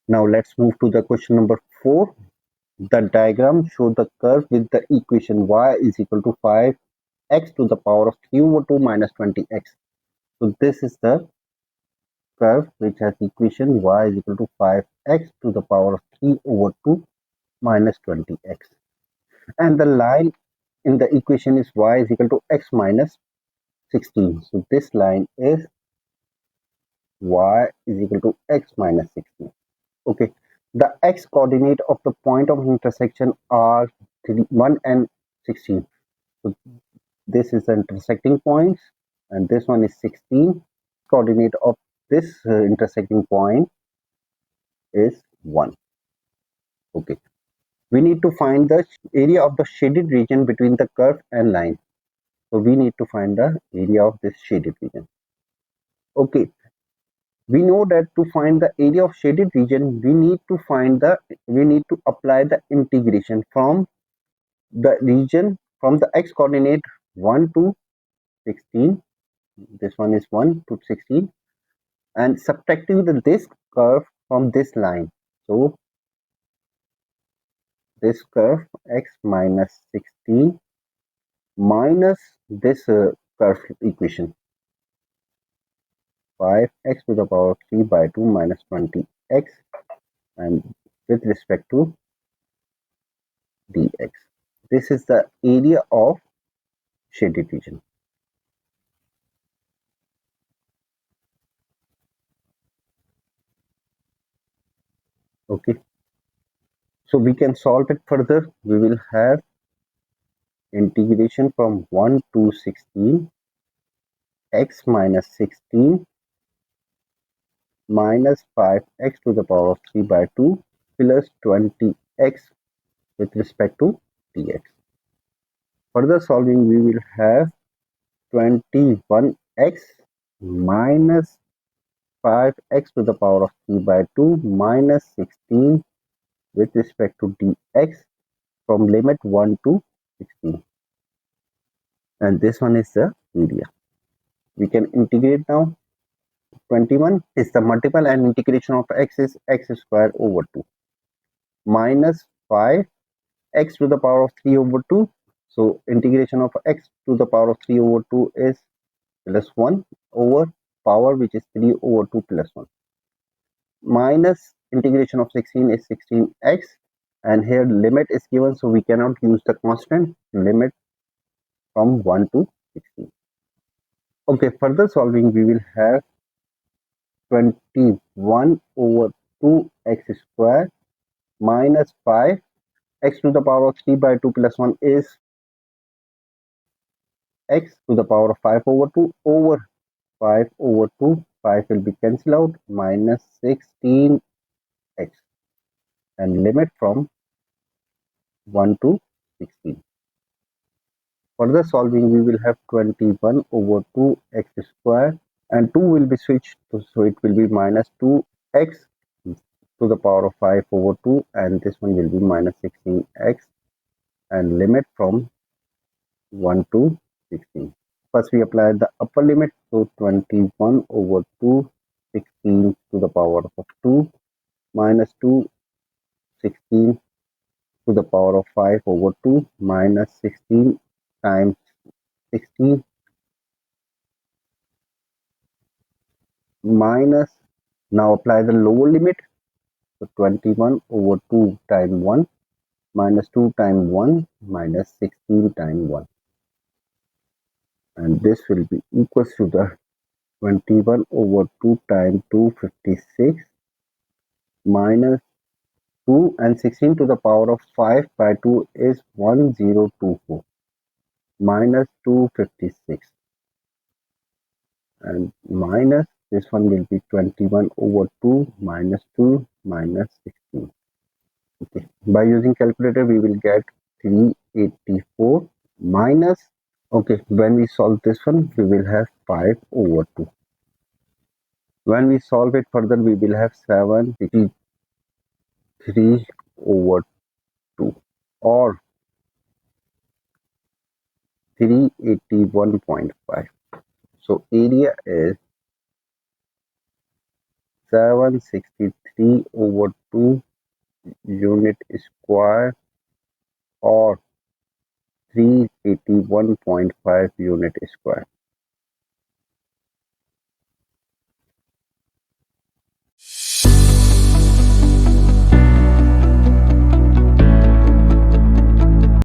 Now let's move to the question number 4. The diagram shows the curve with the equation y is equal to 5x to the power of 3 over 2 minus 20x. So this is the curve which has equation y is equal to 5x to the power of 3 over 2 minus 20x. And the line in the equation is y is equal to x minus 16. So this line is y is equal to x minus 16. Okay, the x coordinate of the point of intersection are 1 and 16. So this is the intersecting points and this one is 16. Coordinate of this intersecting point is 1. Okay, we need to find the area of the shaded region between the curve and line. So we need to find the area of this shaded region. Okay, we know that to find the area of shaded region, we need to apply the integration from the region from the x coordinate 1 to 16. This one is 1 to 16, and subtracting this curve from this line. So this curve x minus 16 minus this curve equation 5x to the power of 3 by 2 minus 20x, and with respect to dx. This is the area of shaded region. Okay, so we can solve it further. We will have integration from 1 to 16 x minus 16 minus 5x to the power of 3 by 2 plus 20x with respect to dx. Further solving, we will have 21x minus 5x to the power of 3 by 2 minus 16 with respect to dx from limit 1 to 16. And this one is the area. We can integrate now. 21 is the multiple and integration of x is x square over 2 minus 5x to the power of 3 over 2. So integration of x to the power of 3 over 2 is plus 1 over power which is 3 over 2 plus 1 minus integration of 16 is 16x, and here limit is given, so we cannot use the constant limit from 1 to 16. Okay, further solving, we will have 21 over 2x square minus 5 x to the power of 3 by 2 plus 1 is x to the power of 5 over 2 over 5 over 2. 5 will be cancelled out, minus 16x, and limit from 1 to 16. Further solving, we will have 21 over 2x square, and 2 will be switched, so it will be minus 2x to the power of 5 over 2, and this one will be minus 16x, and limit from 1 to 16. First we apply the upper limit, so 21 over 2, 16 to the power of 2 minus 2, 16 to the power of 5 over 2 minus 16 times 16 minus, now apply the lower limit, so 21 over 2 times 1 minus 2 times 1 minus 16 times 1, and this will be equals to the 21 over 2 times 256 minus 2 and 16 to the power of 5 by 2 is 1024 minus 256, and minus this one will be 21 over 2 minus 2 minus 16. Okay, by using calculator we will get 384 minus, okay, when we solve this one we will have 5 over 2. When we solve it further we will have 753 over 2 or 381.5. So area is 763 over 2 unit square or 381.5 unit square.